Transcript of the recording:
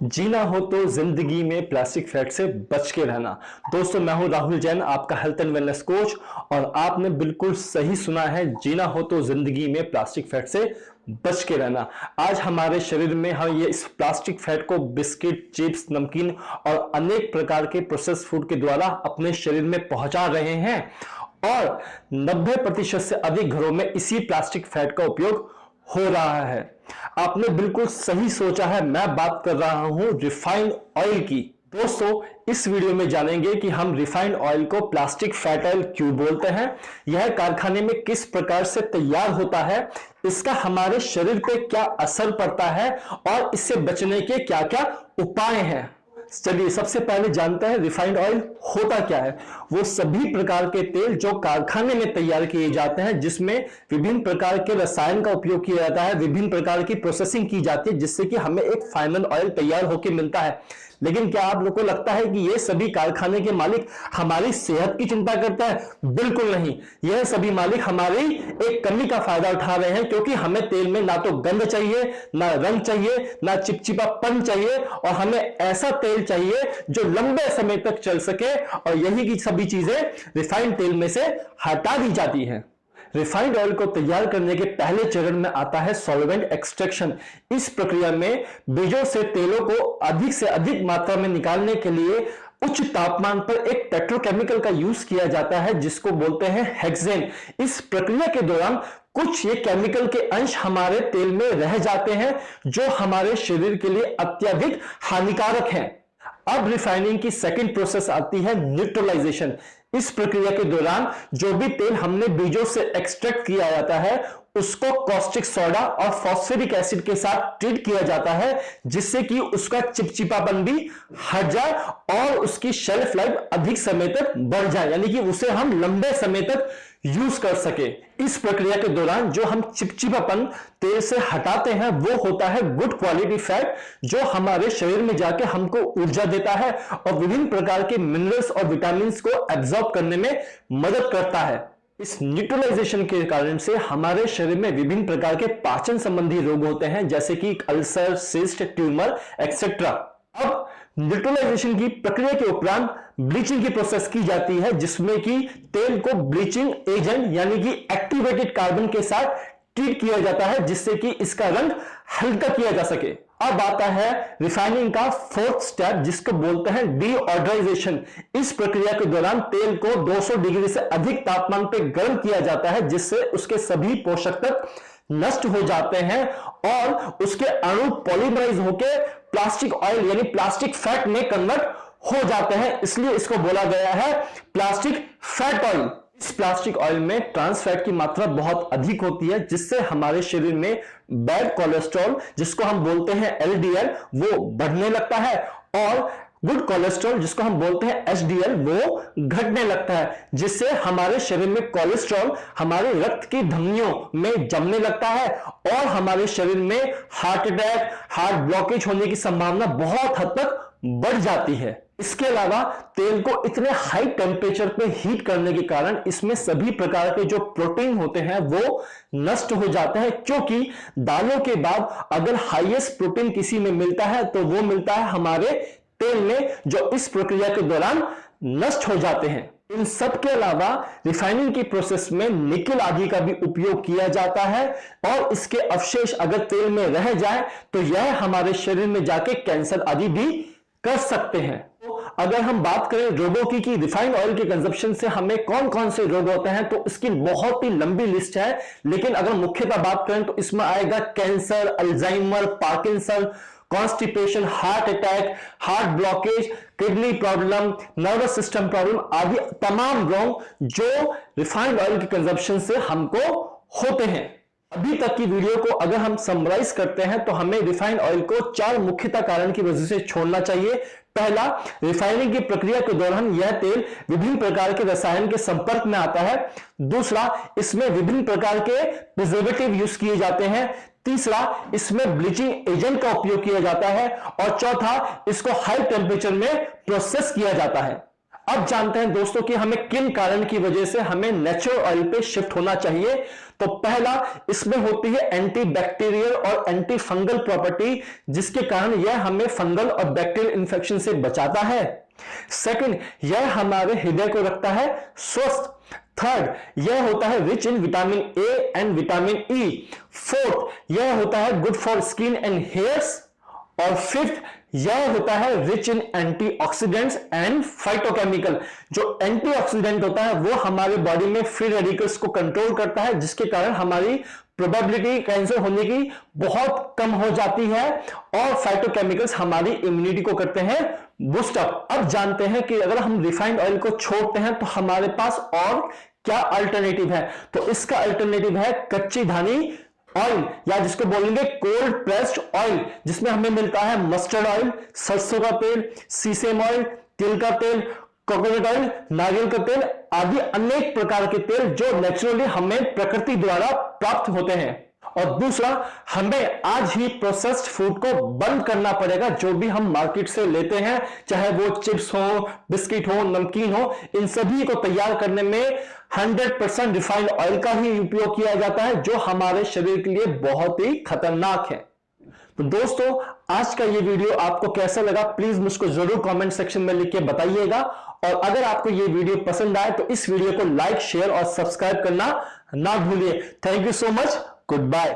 जीना हो तो जिंदगी में प्लास्टिक फैट से बच के रहना। दोस्तों, मैं हूं राहुल जैन, आपका हेल्थ एंड वेलनेस कोच, और आपने बिल्कुल सही सुना है। जीना हो तो जिंदगी में प्लास्टिक फैट से बच के रहना। आज हमारे शरीर में हम ये इस प्लास्टिक फैट को बिस्किट, चिप्स, नमकीन और अनेक प्रकार के प्रोसेस फूड के द्वारा अपने शरीर में पहुंचा रहे हैं, और 90% से अधिक घरों में इसी प्लास्टिक फैट का उपयोग हो रहा है। आपने बिल्कुल सही सोचा है, मैं बात कर रहा हूं रिफाइंड ऑयल की। दोस्तों, इस वीडियो में जानेंगे कि हम रिफाइंड ऑयल को प्लास्टिक फैट ऑयल क्यों बोलते हैं, यह कारखाने में किस प्रकार से तैयार होता है, इसका हमारे शरीर पे क्या असर पड़ता है और इससे बचने के क्या क्या उपाय हैं। चलिए सबसे पहले जानते हैं रिफाइंड ऑयल होता क्या है। वो सभी प्रकार के तेल जो कारखाने में तैयार किए जाते हैं, जिसमें विभिन्न प्रकार के रसायन का उपयोग किया जाता है, विभिन्न प्रकार की प्रोसेसिंग की जाती है, जिससे कि हमें एक फाइनल ऑयल तैयार होकर मिलता है। लेकिन क्या आप लोगों को लगता है कि ये सभी कारखाने के मालिक हमारी सेहत की चिंता करता है? बिल्कुल नहीं। यह सभी मालिक हमारी एक कमी का फायदा उठा रहे हैं, क्योंकि हमें तेल में ना तो गंध चाहिए, ना रंग चाहिए, ना चिपचिपापन चाहिए, और हमें ऐसा तेल चाहिए जो लंबे समय तक चल सके, और यही की सभी चीजें रिफाइंड तेल में से हटा दी जाती हैं। रिफाइंड ऑयल को तैयार करने के पहले चरण में आता है सॉल्वेंट एक्सट्रैक्शन। इस प्रक्रिया में बीजों से तेलों को अधिक से अधिक मात्रा में निकालने के लिए उच्च तापमान पर एक पेट्रोकेमिकल का यूज किया जाता है, जिसको बोलते हैं हेक्सेन। इस प्रक्रिया के दौरान कुछ ये केमिकल के अंश हमारे तेल में रह जाते हैं, जो हमारे शरीर के लिए अत्यधिक हानिकारक हैं। अब रिफाइनिंग की सेकंड प्रोसेस आती है न्यूट्रलाइजेशन। इस प्रक्रिया के दौरान जो भी तेल हमने बीजों से एक्सट्रैक्ट किया जाता है, उसको कॉस्टिक सोडा और फॉस्फोरिक एसिड के साथ ट्रीट किया जाता है, जिससे कि उसका चिपचिपापन भी हट जाए और उसकी शेल्फ लाइफ अधिक समय तक बढ़ जाए, यानी कि उसे हम लंबे समय तक यूज कर सके। इस प्रक्रिया के दौरान जो हम चिपचिपापन तेल से हटाते हैं, वो होता है गुड क्वालिटी फैट, जो हमारे शरीर में जाके हमको ऊर्जा देता है और विभिन्न प्रकार के मिनरल्स और विटामिन को एब्जॉर्ब करने में मदद करता है। इस न्यूट्रलाइजेशन के कारण से हमारे शरीर में विभिन्न प्रकार के पाचन संबंधी रोग होते हैं, जैसे कि अल्सर, सिस्ट, ट्यूमर एक्सेट्रा। अब न्यूट्रलाइजेशन की प्रक्रिया के उपरांत ब्लीचिंग की प्रोसेस की जाती है, जिसमें कि तेल को ब्लीचिंग एजेंट यानी कि एक्टिवेटेड कार्बन के साथ ट्रीट किया जाता है, जिससे कि इसका रंग हल्का किया जा सके। अब आता है रिफाइनिंग का फोर्थ स्टेप, जिसको बोलते हैं डीऑड्राइजेशन। इस प्रक्रिया के दौरान तेल को 200 डिग्री से अधिक तापमान पर गर्म किया जाता है, जिससे उसके सभी पोषक तत्व नष्ट हो जाते हैं और उसके अणु पॉलीमराइज होकर प्लास्टिक ऑयल यानी प्लास्टिक फैट में कन्वर्ट हो जाते हैं। इसलिए इसको बोला गया है प्लास्टिक फैट ऑयल। इस प्लास्टिक ऑयल में ट्रांस फैट की मात्रा बहुत अधिक होती है, जिससे हमारे शरीर में बैड कोलेस्ट्रॉल, जिसको हम बोलते हैं एलडीएल, वो बढ़ने लगता है, और गुड कोलेस्ट्रॉल, जिसको हम बोलते हैं एचडीएल, वो घटने लगता है, जिससे हमारे शरीर में कोलेस्ट्रॉल हमारे रक्त की धमनियों में जमने लगता है और हमारे शरीर में हार्ट अटैक, हार्ट ब्लॉकेज होने की संभावना बहुत हद तक बढ़ जाती है। इसके अलावा तेल को इतने हाई टेम्परेचर पे हीट करने के कारण इसमें सभी प्रकार के जो प्रोटीन होते हैं वो नष्ट हो जाते हैं, क्योंकि दालों के बाद अगर हाईएस्ट प्रोटीन किसी में मिलता है तो वो मिलता है हमारे तेल में, जो इस प्रक्रिया के दौरान नष्ट हो जाते हैं। इन सब के अलावा रिफाइनिंग की प्रोसेस में निकेल आदि का भी उपयोग किया जाता है, और इसके अवशेष अगर तेल में रह जाए तो यह हमारे शरीर में जाके कैंसर आदि भी कर सकते हैं। तो अगर हम बात करें रोगों की कि रिफाइंड ऑयल के कंजप्शन से हमें कौन कौन से रोग होते हैं, तो इसकी बहुत ही लंबी लिस्ट है, लेकिन अगर मुख्यतः बात करें तो इसमें आएगा cancer, Alzheimer, Parkinson, constipation, heart attack, heart blockage, kidney problem, nervous system problem आदि तमाम रोग जो रिफाइंड ऑयल के कंजप्शन से हमको होते हैं। अभी तक की वीडियो को अगर हम समराइज करते हैं तो हमें रिफाइंड ऑयल को 4 मुख्यतः कारण की वजह से छोड़ना चाहिए। पहला, रिफाइनिंग की प्रक्रिया के दौरान यह तेल विभिन्न प्रकार के रसायन के संपर्क में आता है। दूसरा, इसमें विभिन्न प्रकार के प्रिजर्वेटिव यूज किए जाते हैं। तीसरा, इसमें ब्लीचिंग एजेंट का उपयोग किया जाता है, और चौथा, इसको हाई टेम्परेचर में प्रोसेस किया जाता है। अब जानते हैं दोस्तों कि हमें किन कारण की वजह से हमें नेचुरल ऑयल पे शिफ्ट होना चाहिए। तो पहला, इसमें होती है एंटी बैक्टीरियल और एंटी फंगल प्रॉपर्टी, जिसके कारण यह हमें फंगल और बैक्टीरियल इंफेक्शन से बचाता है। सेकंड, यह हमारे हृदय को रखता है स्वस्थ। थर्ड, यह होता है rich in vitamin A and vitamin E. Fourth, यह होता है good for skin and hairs. और फिफ्थ, यह होता है rich in antioxidants and phytochemical. जो एंटीऑक्सीडेंट होता है वो हमारे बॉडी में फ्री रेडिकल्स को कंट्रोल करता है, जिसके कारण हमारी प्रोबेबिलिटी कैंसर होने की बहुत कम हो जाती है। और फाइटोकेमिकल्स हमारी इम्यूनिटी को करते हैं बूस्ट अप। अब जानते हैं कि अगर हम रिफाइंड ऑयल को छोड़ते हैं तो हमारे पास और क्या अल्टरनेटिव है। तो इसका अल्टरनेटिव है कच्ची घानी ऑयल, या जिसको बोलेंगे कोल्ड प्रेस्ड ऑयल, जिसमें हमें मिलता है मस्टर्ड ऑयल, सरसों का तेल, सीसेम ऑयल, तिल का तेल, कोकोनट ऑयल, नारियल का तेल आदि अनेक प्रकार के तेल जो नेचुरली हमें प्रकृति द्वारा प्राप्त होते हैं। और दूसरा, हमें आज ही प्रोसेस्ड फूड को बंद करना पड़ेगा। जो भी हम मार्केट से लेते हैं, चाहे वो चिप्स हो, बिस्किट हो, नमकीन हो, इन सभी को तैयार करने में 100% रिफाइंड ऑयल का ही उपयोग किया जाता है, जो हमारे शरीर के लिए बहुत ही खतरनाक है। तो दोस्तों, आज का ये वीडियो आपको कैसा लगा प्लीज मुझको जरूर कमेंट सेक्शन में लिख के बताइएगा। और अगर आपको ये वीडियो पसंद आए तो इस वीडियो को लाइक, शेयर और सब्सक्राइब करना ना भूलिए। Thank you so much. Good bye.